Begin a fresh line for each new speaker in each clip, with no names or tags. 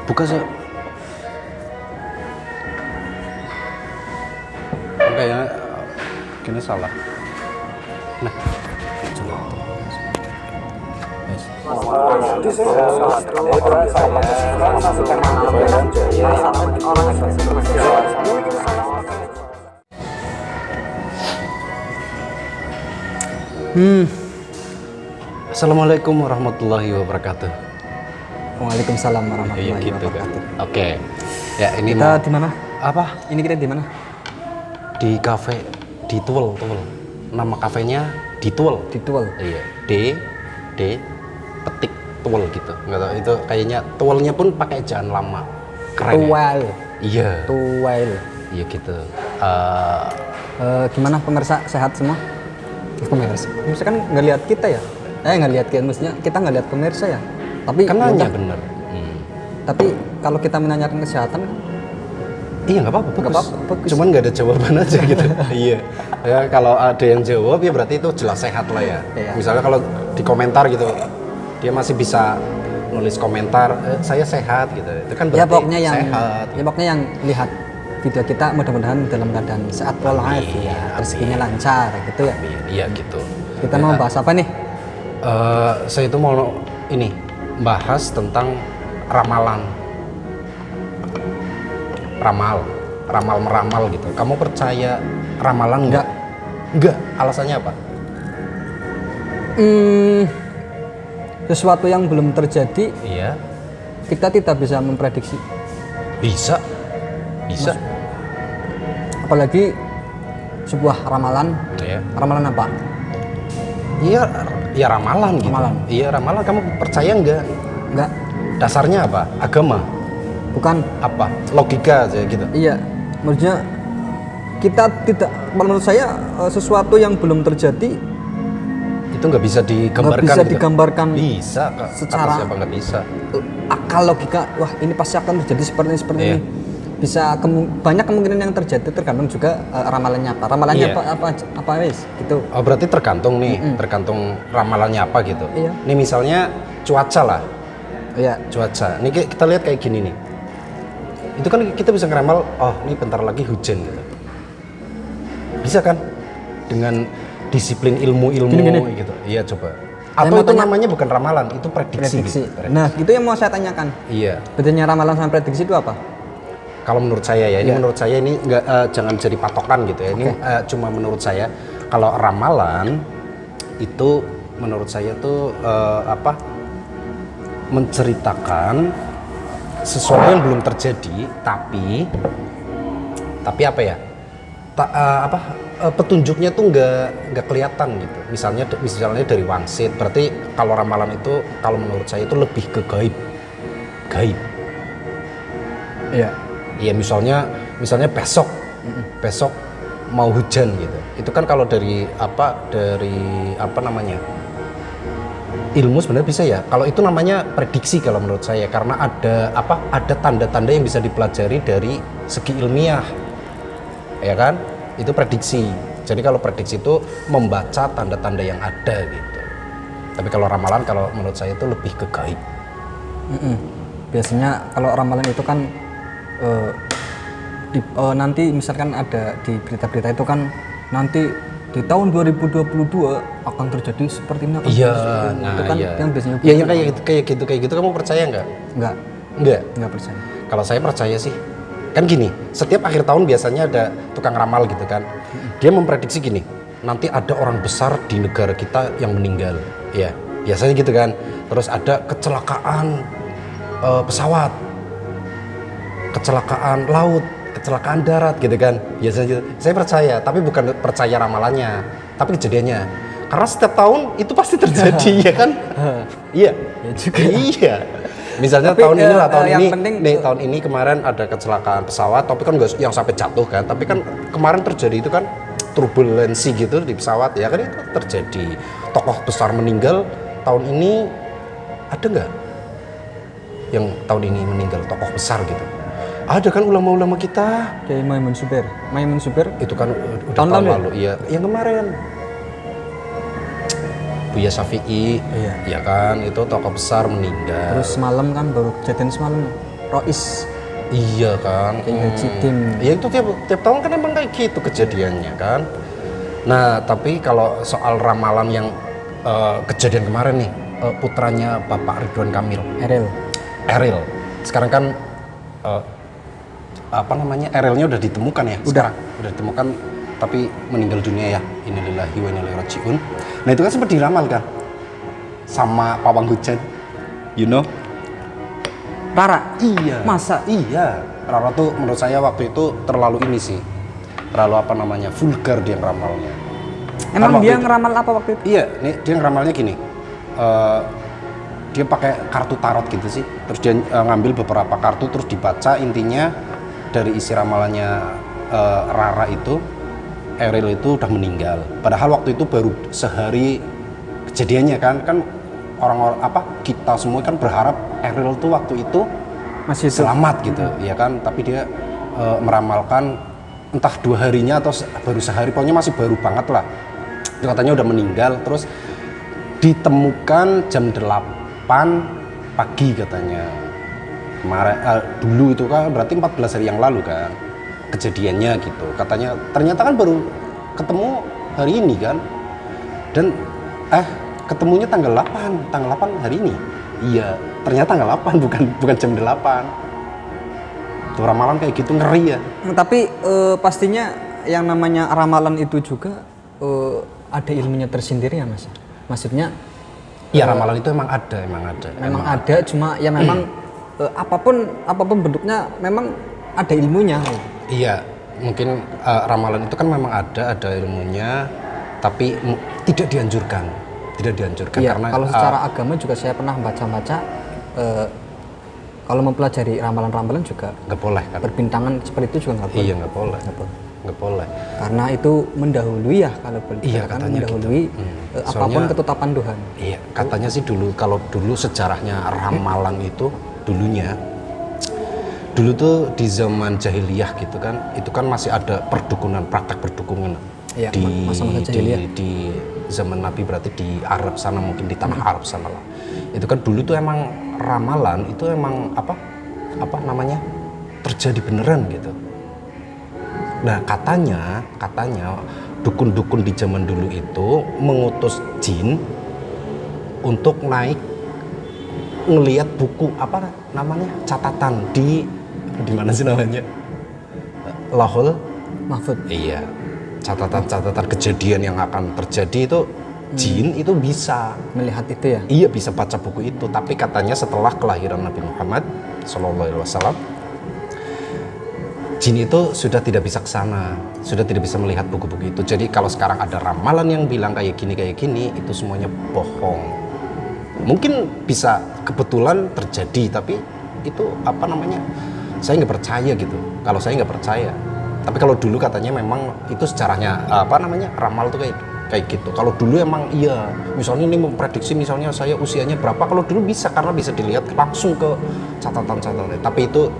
Buka sih. Kayaknya kini salah. Nah, coba. Yes. Assalamualaikum warahmatullahi wabarakatuh.
Waalaikumsalam warahmatullahi
Gitu kan.
wabarakatuh.
Oke. Ya ini
Kita di mana?
apa?
Ini kita di mana?
Di kafe di Tuel. Nama kafenya di Tuel.
Di Tuel.
Iya. D petik Tuel gitu. Enggak tahu itu kayaknya Tuelnya pun pakai ejaan lama. Keren.
Tuel.
Ya? Iya.
Tuel.
Iya gitu.
Gimana pemirsa, sehat semua? Pemirsa kan nggak lihat kita ya? Nggak lihat kita, maksudnya kita nggak lihat pemirsa ya. Tapi
Kan nanya
udah.
bener.
Tapi kalau kita menanyakan kesehatan,
Iya nggak apa-apa,
Nggak apa-apa, bagus.
Cuman nggak ada jawaban aja gitu. Iya. Ya kalau ada yang jawab ya berarti itu jelas sehat lah ya.
Iya.
Misalnya kalau di komentar gitu, dia masih bisa nulis komentar, saya sehat gitu. Itu kan
ya
berarti
pokoknya yang
sehat.
ya pokoknya yang lihat video kita mudah-mudahan dalam keadaan sehat walafiat, rezekinya lancar gitu ya.
Iya gitu.
Kita
Ya,
mau bahas apa nih?
saya itu mau ini bahas tentang ramalan. Ramal meramal gitu. Kamu percaya ramalan enggak? Enggak. Alasannya apa?
Sesuatu yang belum terjadi
Iya.
kita tidak bisa memprediksi.
Bisa.
Apalagi sebuah ramalan.
Ya.
Ramalan apa?
Iya, ya ramalan gitu.
Ramalan.
Iya ramalan. Kamu percaya enggak?
Enggak,
Dasarnya apa? Agama?
bukan.
Apa? Logika aja gitu.
Iya, maksudnya kita tidak, menurut saya sesuatu yang belum terjadi
Itu nggak bisa digambarkan.
nggak bisa
gitu.
digambarkan
Bisa. Kak.
secara
Kata siapa nggak bisa?
akal logika. Wah, ini pasti akan terjadi seperti
Iya.
ini. Bisa banyak kemungkinan yang terjadi, tergantung juga ramalannya apa. Ramalannya
Iya.
apa wis gitu.
Oh berarti tergantung nih, tergantung ramalannya apa gitu.
Iya.
Nih misalnya cuaca lah.
Iya.
Cuaca. Nih kita lihat kayak gini nih. Itu kan kita bisa ngeramal, oh ini bentar lagi hujan gitu. Bisa kan? Dengan disiplin ilmu-ilmu
Gini.
gitu. Iya coba.
Saya
Atau
mau
itu
tanya-
namanya bukan ramalan, itu prediksi.
Prediksi.
Gitu.
Nah, itu yang mau saya tanyakan.
Iya.
Bedanya ramalan sama prediksi itu apa?
Kalau menurut saya ya, ini
Iya.
menurut saya ini nggak jangan jadi patokan gitu ya. Ini cuma menurut saya. Kalau ramalan itu menurut saya tuh menceritakan sesuatu yang belum terjadi, tapi apa ya? Petunjuknya tuh nggak kelihatan gitu. Misalnya dari wangsit. Berarti kalau ramalan itu kalau menurut saya itu lebih ke gaib.
Iya.
Iya misalnya besok mau hujan gitu. Itu kan kalau dari apa namanya ilmu sebenarnya bisa ya. Kalau itu namanya prediksi kalau menurut saya karena ada tanda-tanda yang bisa dipelajari dari segi ilmiah, ya kan? Itu prediksi. Jadi kalau prediksi itu membaca tanda-tanda yang ada gitu. Tapi kalau ramalan kalau menurut saya itu lebih ke gaib.
Biasanya kalau ramalan itu kan nanti misalkan ada di berita-berita itu kan nanti di tahun 2022 akan terjadi seperti ini.
Iya,
itu kan yang biasanya.
Iya, yang kayak gitu. Kamu percaya nggak?
Nggak percaya.
Kalau saya percaya sih. Kan gini, setiap akhir tahun biasanya ada tukang ramal gitu kan. Dia memprediksi gini, nanti ada orang besar di negara kita yang meninggal. Ya, biasanya gitu kan. Terus ada kecelakaan pesawat, kecelakaan laut, kecelakaan darat gitu kan. Biasanya gitu. Saya percaya, tapi bukan percaya ramalannya, tapi kejadiannya. Karena setiap tahun itu pasti terjadi ya kan? Iya.
Ya juga.
Iya. Misalnya
Tapi,
tahun ini lah, tahun
yang
ini,
penting,
tahun ini kemarin ada kecelakaan pesawat, tapi kan nggak yang sampai jatuh kan, tapi kan kemarin terjadi itu kan turbulensi gitu di pesawat, ya kan itu terjadi. Tokoh besar meninggal, tahun ini ada nggak yang tahun ini meninggal tokoh besar gitu? Ada kan ulama-ulama kita.
Kayak Maimun Zubair.
Itu kan udah
Tahun
tahun
lalu
lalu, iya. Yang kemarin. Buya Syafi'i,
Iya.
ya kan, itu tokoh besar meninggal.
Terus semalam kan baru kejadian semalam. Rois
Iya kan.
Kiai Haji Dim.
Ya itu tiap tahun kan emang kayak gitu kejadiannya kan. Nah, tapi kalau soal ramalan yang kejadian kemarin nih, putranya Bapak Ridwan Kamil, Eril. Sekarang kan apa namanya? Erilnya udah ditemukan ya? Sekarang udah ditemukan tapi meninggal dunia ya. Innalillahi wa inna ilaihi rajiun. Nah, itu kan sempat diramal kan sama pawang hujan. You know?
Rara.
Iya.
Masa?
Iya. Rara tuh menurut saya waktu itu terlalu ini sih. Terlalu apa namanya? Vulgar dia ngeramalnya.
Emang
Kan
dia
waktu
ngeramal apa waktu itu?
Iya, nih dia ngeramalnya gini. Dia pakai kartu tarot gitu sih. Terus dia ngambil beberapa kartu terus dibaca intinya dari isi ramalannya Rara itu Eril itu udah meninggal. Padahal waktu itu baru sehari kejadiannya kan orang-orang kita semua kan berharap Eril tuh waktu itu
Masih itu.
selamat gitu, ya kan? Tapi dia meramalkan entah 2 harinya atau baru sehari, pokoknya masih baru banget lah. Itu katanya udah meninggal, terus ditemukan jam 8 pagi katanya. Kemarin dulu itu kan berarti 14 hari yang lalu kan kejadiannya gitu. Katanya ternyata kan baru ketemu hari ini kan. Dan ketemunya tanggal 8 hari ini. Iya, ternyata tanggal 8 bukan jam 8. Tuh ramalan kayak gitu ngeri ya.
Tapi pastinya yang namanya ramalan itu juga ada ilmunya tersendiri ya Mas. Maksudnya
Iya, ramalan itu emang ada.
Memang ada, cuma ya memang apapun bentuknya memang ada ilmunya.
Iya, mungkin ramalan itu kan memang ada ilmunya, tapi tidak dianjurkan.
Iya,
karena
kalau secara agama juga saya pernah baca-baca kalau mempelajari ramalan-ramalan juga
nggak boleh kan?
Perbintangan seperti itu juga nggak boleh.
Iya, nggak boleh.
Karena itu mendahului ya kalau boleh.
Iya,
kan
katanya
mendahului
gitu.
apapun
Soalnya,
ketetapan Tuhan.
Iya, katanya sih kalau dulu sejarahnya ramalan itu dulu tuh di zaman jahiliyah gitu kan, itu kan masih ada praktek perdukunan.
Iya, masa-masa jahiliyah.
Di zaman Nabi berarti di Arab sana, mungkin di tanah Arab sana lah. Itu kan dulu tuh emang ramalan itu emang apa namanya terjadi beneran gitu. Nah katanya dukun-dukun di zaman dulu itu mengutus jin untuk naik ngelihat buku catatan di mana sih namanya, Lauhul
Mahfud.
Iya, catatan kejadian yang akan terjadi itu jin itu bisa
Melihat itu ya.
Iya, bisa baca buku itu. Tapi katanya setelah kelahiran Nabi Muhammad SAW, jin itu sudah tidak bisa ke sana, sudah tidak bisa melihat buku-buku itu. Jadi kalau sekarang ada ramalan yang bilang kayak gini, itu semuanya bohong. Mungkin bisa kebetulan terjadi, tapi itu saya nggak percaya gitu. Kalau saya nggak percaya. Tapi kalau dulu katanya memang itu sejarahnya ramal tuh kayak gitu. Kalau dulu emang iya, misalnya ini memprediksi misalnya saya usianya berapa, kalau dulu bisa karena bisa dilihat langsung ke catatan. Tapi itu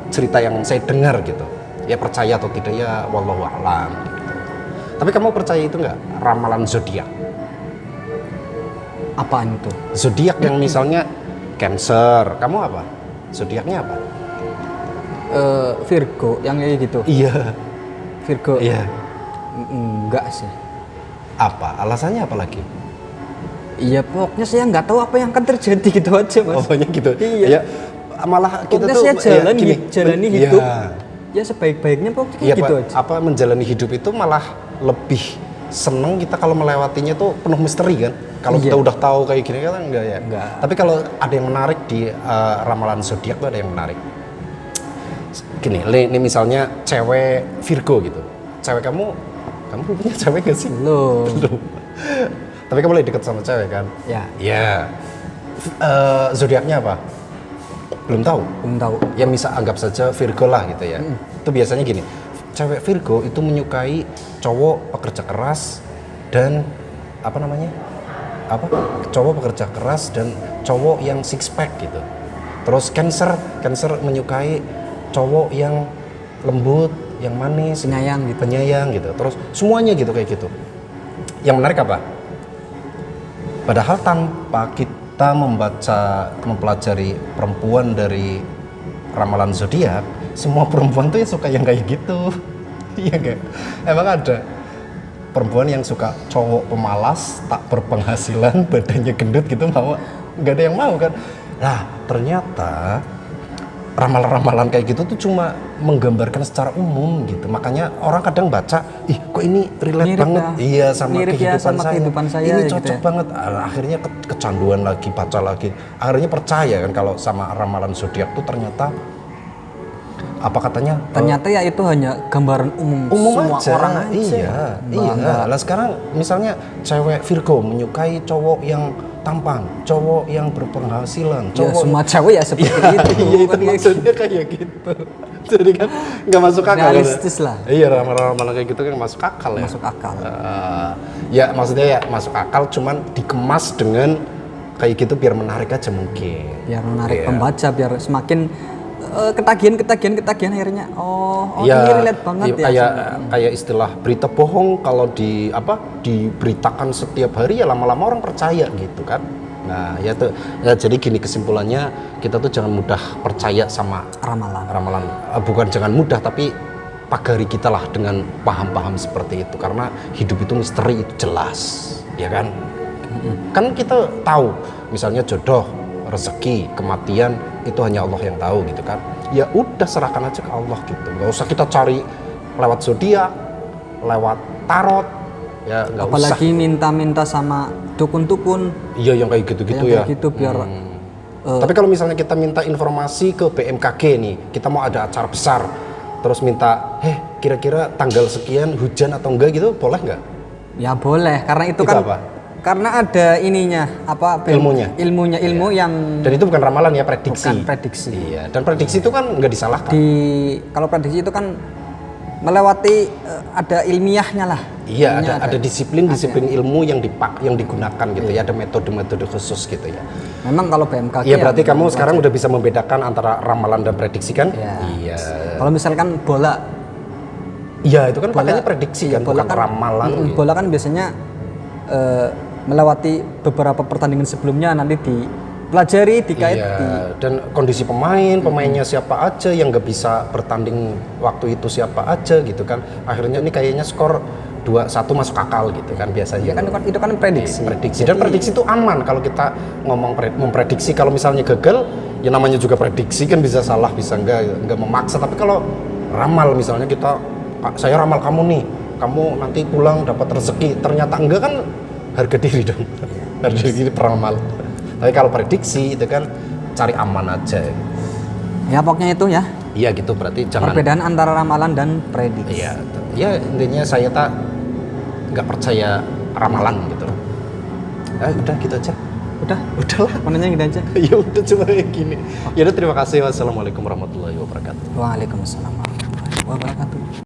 cerita yang saya dengar gitu. Ya percaya atau tidak ya wallahu a'lam gitu. Tapi kamu percaya itu nggak ramalan zodiak?
Apaan itu?
Zodiak yang misalnya Cancer, kamu apa? Zodiaknya apa?
Virgo yang kayak gitu.
Iya.
Virgo.
Iya.
Enggak sih.
Apa? Alasannya apa lagi?
Iya, pokoknya saya nggak tahu apa yang akan terjadi gitu aja, Mas.
Pokoknya gitu.
Iya.
Ya, malah kita
pokoknya
tuh
saya jalani hidup.
Iya.
Ya sebaik-baiknya pokoknya
Iya,
gitu
Pak,
aja.
menjalani hidup itu malah lebih seneng kita kalau melewatinya tuh penuh misteri kan. Kalau
Iya.
kita udah tahu kayak gini kan enggak ya.
Enggak.
Tapi kalau ada yang menarik di ramalan zodiak tuh ada yang menarik. Gini, ini misalnya cewek Virgo gitu. Cewek kamu punya cewek gak sih?
Belum.
Tapi kamu lagi deket sama cewek kan?
Ya.
Iya. Zodiaknya apa? Belum tahu. Ya misal anggap saja Virgo lah gitu ya. Itu biasanya gini, cewek Virgo itu menyukai cowok pekerja keras dan cowok pekerja keras dan cowok yang six pack gitu. Terus Cancer menyukai cowok yang lembut, yang manis, penyayang gitu. Terus semuanya gitu kayak gitu. Yang menarik apa? Padahal tanpa kita mempelajari perempuan dari ramalan zodiak, semua perempuan tuh ya suka yang kayak gitu. Iya enggak? Emang ada perempuan yang suka cowok pemalas, tak berpenghasilan, badannya gendut gitu mau? Nggak ada yang mau kan? Nah, ternyata ramalan-ramalan kayak gitu tuh cuma menggambarkan secara umum gitu. Makanya orang kadang baca, ih kok ini relate
Mirip
banget.
ya.
Iya sama
Mirip ya
kehidupan
sama
saya.
kehidupan saya
Ini
gitu
cocok
ya.
banget. Akhirnya kecanduan lagi, baca lagi. Akhirnya percaya kan kalau sama ramalan zodiak tuh ternyata apa katanya?
Ternyata ya itu hanya gambaran umum semua
aja.
orang aja.
Iya, iya. Lah sekarang misalnya cewek Virgo menyukai cowok yang tampan, cowok yang berpenghasilan,
Ya,
cowok
semua cewek ya seperti itu.
Iya, itu
Kan kayak
maksudnya kayak gitu. Jadi kan nggak masuk akal.
Realistis lah.
Iya, ramalan kayak gitu kan masuk akal ya.
masuk akal.
Ya maksudnya ya masuk akal, cuman dikemas dengan kayak gitu biar menarik aja mungkin.
Biar menarik
Iya.
pembaca, biar semakin ketagihan akhirnya oh
Ya,
ini relate banget ya.
kayak istilah berita bohong kalau diberitakan setiap hari ya lama-lama orang percaya gitu kan. Nah, ya tuh ya jadi gini kesimpulannya, kita tuh jangan mudah percaya sama
Ramalan.
Bukan jangan mudah tapi pagari kita lah dengan paham-paham seperti itu, karena hidup itu misteri, itu jelas, ya kan? Kan kita tahu misalnya jodoh, rezeki, kematian itu hanya Allah yang tahu gitu kan. Ya udah serahkan aja ke Allah gitu. Nggak usah kita cari lewat zodiak, lewat tarot, ya nggak usah.
Apalagi minta-minta sama dukun-dukun
Iya yang kayak gitu-gitu ya.
kayak gitu biar
Tapi kalau misalnya kita minta informasi ke BMKG nih, kita mau ada acara besar, terus minta, kira-kira tanggal sekian hujan atau enggak gitu, boleh nggak?
ya boleh karena itu
Itu
kan
apa?
karena ada ininya
Ilmunya.
ilmu yang
Dan itu bukan ramalan ya, prediksi.
bukan prediksi.
Iya, dan prediksi itu kan nggak disalahkan.
Kalau prediksi itu kan melewati ada ilmiahnya lah.
Iya,
Ilmunya
ada disiplin ilmu yang digunakan gitu ya, ada metode-metode khusus gitu ya.
Memang kalau BMKG
Iya, berarti kamu sekarang udah bisa membedakan antara ramalan dan prediksi kan?
Iya.
Iya.
Kalau misalkan bola
Iya, itu kan pakainya prediksi
iya,
kan, bukan ramalan. Gitu.
Bola kan biasanya melewati beberapa pertandingan sebelumnya nanti dipelajari, dikait
Iya, dan kondisi pemainnya siapa aja yang nggak bisa bertanding waktu itu siapa aja gitu kan. Akhirnya ini kayaknya skor 2-1 masuk akal gitu kan biasanya.
itu kan prediksi.
Prediksi. Dan prediksi itu aman kalau kita ngomong memprediksi. Kalau misalnya gagal, ya namanya juga prediksi kan, bisa salah, bisa enggak memaksa. Tapi kalau ramal misalnya saya ramal kamu nih, kamu nanti pulang dapat rezeki, ternyata enggak kan harga diri dong. Harga diri peramal. Tapi kalau prediksi itu kan cari aman aja.
Ya pokoknya itu ya.
Iya gitu, berarti jangan.
Perbedaan antara ramalan dan prediksi.
Iya, ya intinya saya nggak percaya ramalan gitu. Udah gitu aja. Udahlah.
Mananya gitu aja.
Ya udah cuma kayak gini. Ya udah, terima kasih. Wassalamualaikum warahmatullahi wabarakatuh.
Waalaikumsalam warahmatullahi wabarakatuh.